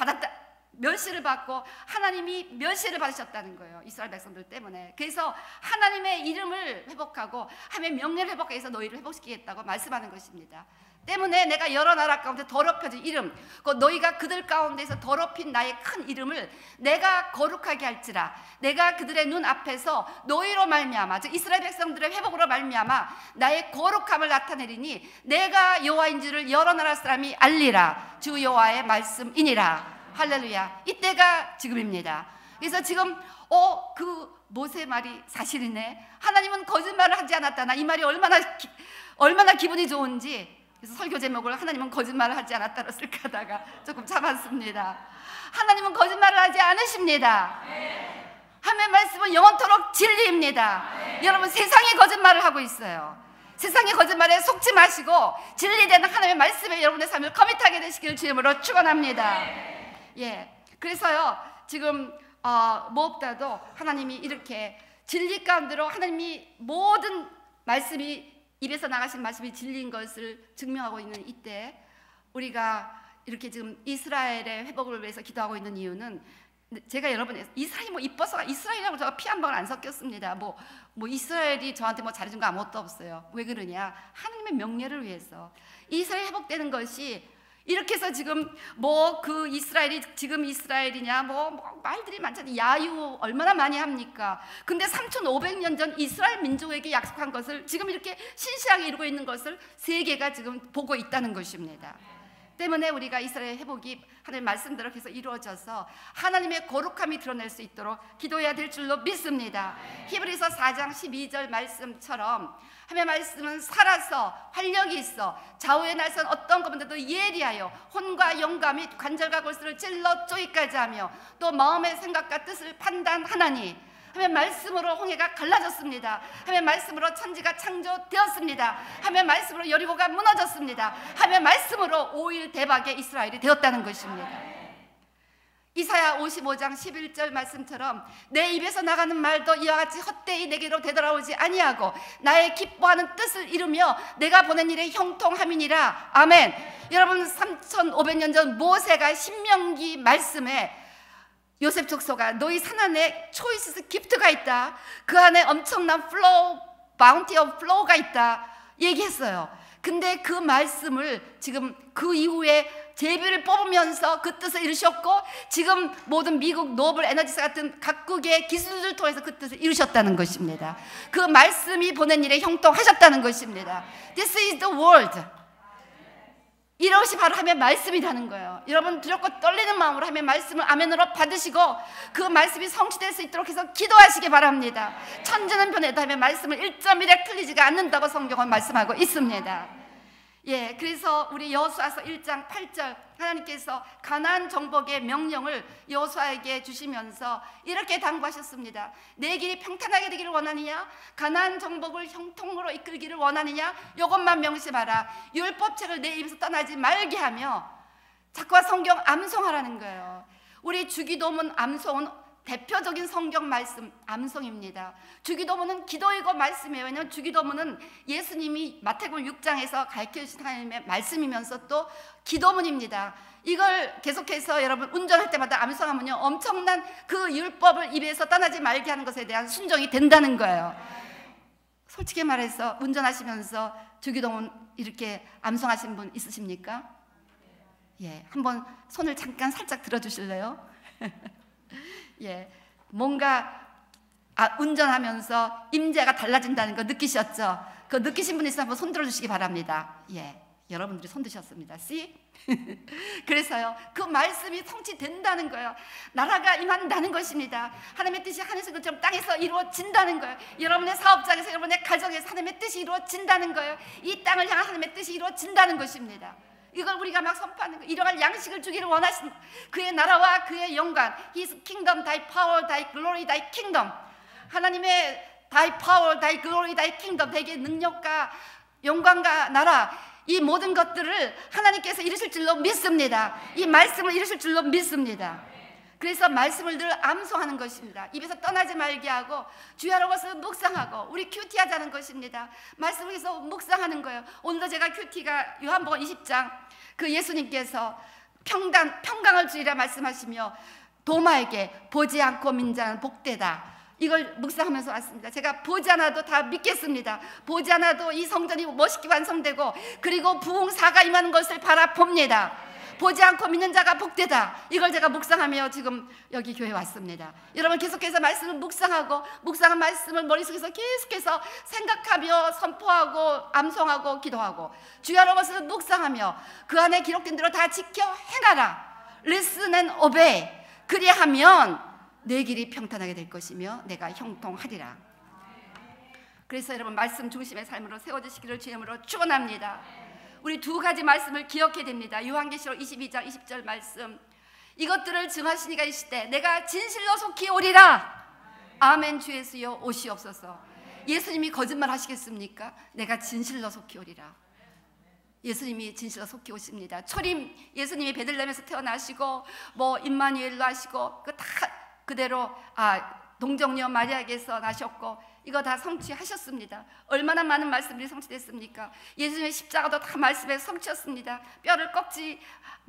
S2: 받고 하나님이 멸시를 받으셨다는 거예요, 이스라엘 백성들 때문에. 그래서 하나님의 이름을 회복하고 하나님의 명예를 회복해서 너희를 회복시키겠다고 말씀하는 것입니다. 때문에 내가 여러 나라 가운데 더럽혀진 이름, 너희가 그들 가운데서 더럽힌 나의 큰 이름을 내가 거룩하게 할지라. 내가 그들의 눈 앞에서 너희로 말미암아, 즉 이스라엘 백성들의 회복으로 말미암아 나의 거룩함을 나타내리니 내가 여호와인 줄을 여러 나라 사람이 알리라. 주 여호와의 말씀이니라. 할렐루야. 이때가 지금입니다. 그래서 지금 그 모세 말이 사실이네. 하나님은 거짓말을 하지 않았다. 나 이 말이 얼마나 기분이 좋은지. 그래서 설교 제목을 하나님은 거짓말을 하지 않았다로 쓸까 하다가 조금 참았습니다. 하나님은 거짓말을 하지 않으십니다. 하나님의 말씀은 영원토록 진리입니다. 여러분, 세상이 거짓말을 하고 있어요. 세상의 거짓말에 속지 마시고 진리되는 하나님의 말씀에 여러분의 삶을 커밋하게 되시길 주님으로 축원합니다. 그래서요, 지금 무엇보다도 하나님이 이렇게 진리 가운데로 하나님이 모든 말씀이 입에서 나가신 말씀이 진리인 것을 증명하고 있는 이때 우리가 이렇게 지금 이스라엘의 회복을 위해서 기도하고 있는 이유는, 제가 여러분 이스라엘이 이뻐서 이스라엘이라고 제가 피 한 방울 안 섞였습니다. 뭐 이스라엘이 저한테 잘해준 거 아무것도 없어요. 왜 그러냐? 하나님의 명예를 위해서. 이스라엘이 회복되는 것이 이렇게 해서 지금 그 이스라엘이 지금 이스라엘이냐 말들이 많잖아요. 야유 얼마나 많이 합니까? 근데 3500년 전 이스라엘 민족에게 약속한 것을 지금 이렇게 신실하게 이루고 있는 것을 세계가 지금 보고 있다는 것입니다. 때문에 우리가 이스라엘 회복이 하나님의 말씀대로 계속 이루어져서 하나님의 거룩함이 드러낼 수 있도록 기도해야 될 줄로 믿습니다. 히브리서 4장 12절 말씀처럼 하나님의 말씀은 살아서 활력이 있어 좌우에 날선 어떤 것보다도 예리하여 혼과 영과 및 관절과 골수를 찔러 쪼기까지 하며 또 마음의 생각과 뜻을 판단하나니. 하나님의 말씀으로 홍해가 갈라졌습니다. 하나님의 말씀으로 천지가 창조되었습니다. 하나님의 말씀으로 여리고가 무너졌습니다. 하나님의 말씀으로 5일 대박의 이스라엘이 되었다는 것입니다. 이사야 55장 11절 말씀처럼 내 입에서 나가는 말도 이와 같이 헛되이 내게로 되돌아오지 아니하고 나의 기뻐하는 뜻을 이루며 내가 보낸 일에 형통함이니라. 아멘. 여러분, 3500년 전 모세가 신명기 말씀에 요셉 족속아, 너희 산 안에 초이스 기프트가 있다. 그 안에 엄청난 플로우, 바운티 오브 플로우가 있다 얘기했어요. 근데 그 말씀을 지금 그 이후에 제비를 뽑으면서 그 뜻을 이루셨고, 지금 모든 미국 노블 에너지사 같은 각국의 기술을 통해서 그 뜻을 이루셨다는 것입니다. 그 말씀이 보낸 일에 형통하셨다는 것입니다. This is the word. 이것이 바로 하나님의 말씀이라는 거예요. 여러분, 두렵고 떨리는 마음으로 하나님의 말씀을 아멘으로 받으시고 그 말씀이 성취될 수 있도록 해서 기도하시기 바랍니다. 천지는 변해도 하나님의 말씀을 1.1획 틀리지가 않는다고 성경은 말씀하고 있습니다. 그래서 우리 여호수아서 1장 8절 하나님께서 가나안 정복의 명령을 여호수아에게 주시면서 이렇게 당부하셨습니다. 내 길이 평탄하게 되기를 원하느냐? 가나안 정복을 형통으로 이끌기를 원하느냐? 이것만 명심하라. 율법책을 내 입에서 떠나지 말게 하며, 자꾸와 성경 암송하라는 거예요. 우리 주기도문 암송은 대표적인 성경 말씀 암송입니다. 주기도문은 기도이고 말씀이에요. 왜냐하면 주기도문은 예수님이 마태복음 6장에서 가르쳐주신 하나님의 말씀이면서 또 기도문입니다. 이걸 계속해서 여러분 운전할 때마다 암송하면요, 엄청난 그 율법을 입에서 떠나지 말게 하는 것에 대한 순종이 된다는 거예요. 솔직히 말해서 운전하시면서 주기도문 이렇게 암송하신 분 있으십니까? 한번 손을 잠깐 살짝 들어주실래요? 뭔가 운전하면서 임재가 달라진다는 거 느끼셨죠? 그 느끼신 분 있으면 한번 손 들어주시기 바랍니다. 여러분들이 손 드셨습니다. See? 그래서요, 그 말씀이 성취된다는 거예요. 나라가 임한다는 것입니다. 하나님의 뜻이 하늘에서 그처럼 땅에서 이루어진다는 거예요. 여러분의 사업장에서, 여러분의 가정에서 하나님의 뜻이 이루어진다는 거예요. 이 땅을 향한 하나님의 뜻이 이루어진다는 것입니다. 이걸 우리가 막 선포하는 거예요. 일용할 양식을 주기를 원하신 그의 나라와 그의 영광, His kingdom, Thy power, Thy glory, Thy kingdom. 하나님의 Thy power, Thy glory, Thy kingdom, 대개 능력과 영광과 나라, 이 모든 것들을 하나님께서 이루실 줄로 믿습니다. 이 말씀을 이루실 줄로 믿습니다. 그래서 말씀을 늘 암송하는 것입니다. 입에서 떠나지 말게 하고 주야로 것을 묵상하고, 우리 큐티하자는 것입니다. 말씀을 해서 묵상하는 거예요. 오늘도 제가 큐티가 요한복음 20장 그 예수님께서 평강을 주리라 말씀하시며 도마에게 보지 않고 민자는 복되다, 이걸 묵상하면서 왔습니다. 제가 보지 않아도 다 믿겠습니다. 보지 않아도 이 성전이 멋있게 완성되고 그리고 부흥사가 임하는 것을 바라봅니다. 보지 않고 믿는 자가 복되다. 이걸 제가 묵상하며 지금 여기 교회에 왔습니다. 여러분 계속해서 말씀을 묵상하고 묵상한 말씀을 머릿속에서 계속해서 생각하며 선포하고 암송하고 기도하고 주야로 것을 묵상하며 그 안에 기록된 대로 다 지켜 행하라. Listen and obey. 그리하면 내 길이 평탄하게 될 것이며 내가 형통하리라. 그래서 여러분 말씀 중심의 삶으로 세워지시기를 주님으로 축원합니다. 우리 두 가지 말씀을 기억해야 됩니다. 요한계시록 22장 20절 말씀, 이것들을 증하신 이가 이시되 내가 진실로 속히 오리라. 아멘. 주 예수여 오시옵소서. 예수님이 거짓말 하시겠습니까? 내가 진실로 속히 오리라. 예수님이 진실로 속히 오십니다. 초림 예수님이 베들레헴에서 태어나시고 뭐 임마누엘로 하시고 그 다 그대로 동정녀 마리아에게서 나셨고 이거 다 성취하셨습니다. 얼마나 많은 말씀들이 성취됐습니까? 예수님의 십자가도 다 말씀에 성취했습니다. 뼈를 꺾지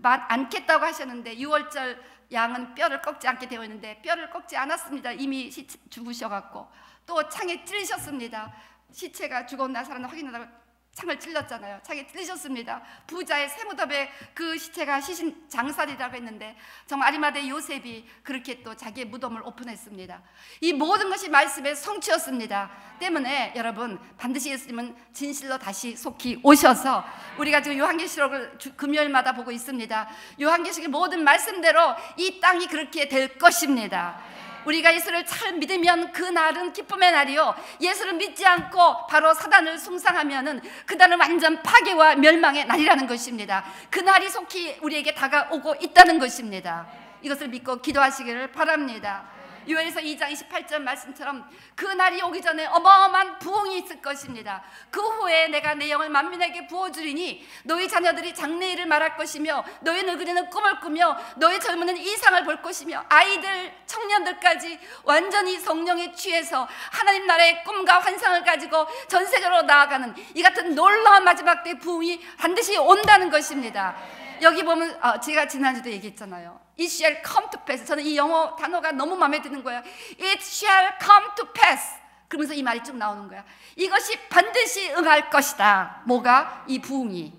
S2: 않겠다고 하셨는데 6월절 양은 뼈를 꺾지 않게 되어 있는데 뼈를 꺾지 않았습니다. 이미 죽으셔갖고 또 창에 찔리셨습니다. 시체가 죽었나 살았나 확인하다가 창을 찔렀잖아요. 창에 찔리셨습니다. 부자의 세무더의 그 시체가 시신 장살이라고 했는데 정말 아리마대 요셉이 그렇게 또 자기의 무덤을 오픈했습니다. 이 모든 것이 말씀의 성취였습니다. 때문에 여러분 반드시 예수님은 진실로 다시 속히 오셔서 우리가 지금 요한계시록을 금요일마다 보고 있습니다. 요한계시록의 모든 말씀대로 이 땅이 그렇게 될 것입니다. 우리가 예수를 잘 믿으면 그 날은 기쁨의 날이요, 예수를 믿지 않고 바로 사단을 숭상하면은 그 날은 완전 파괴와 멸망의 날이라는 것입니다. 그 날이 속히 우리에게 다가오고 있다는 것입니다. 이것을 믿고 기도하시기를 바랍니다. 요엘서 2장 28절 말씀처럼 그 날이 오기 전에 어마어마한 부흥이 있을 것입니다. 그 후에 내가 내 영을 만민에게 부어주리니 너희 자녀들이 장래일을 말할 것이며 너희 늙은이는 꿈을 꾸며 너희 젊은이는 이상을 볼 것이며 아이들 청년들까지 완전히 성령에 취해서 하나님 나라의 꿈과 환상을 가지고 전 세계로 나아가는 이 같은 놀라운 마지막 때 부흥이 반드시 온다는 것입니다. 여기 보면 제가 지난주도 얘기했잖아요. It shall come to pass. 저는 이 영어 단어가 너무 마음에 드는 거예요. It shall come to pass. 그러면서 이 말이 쭉 나오는 거야. 이것이 반드시 응할 것이다. 뭐가? 이 부흥이.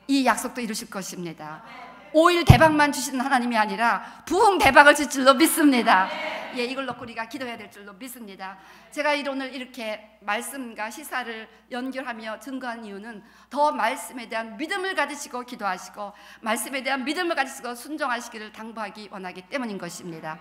S2: 이 약속도 이루실 것입니다. 오일 대박만 주시는 하나님이 아니라 부흥 대박을 줄 줄로 믿습니다. 예, 이걸 놓고 우리가 기도해야 될 줄로 믿습니다. 제가 오늘 이렇게 말씀과 시사를 연결하며 증거한 이유는 더 말씀에 대한 믿음을 가지시고 기도하시고 말씀에 대한 믿음을 가지시고 순종하시기를 당부하기 원하기 때문인 것입니다.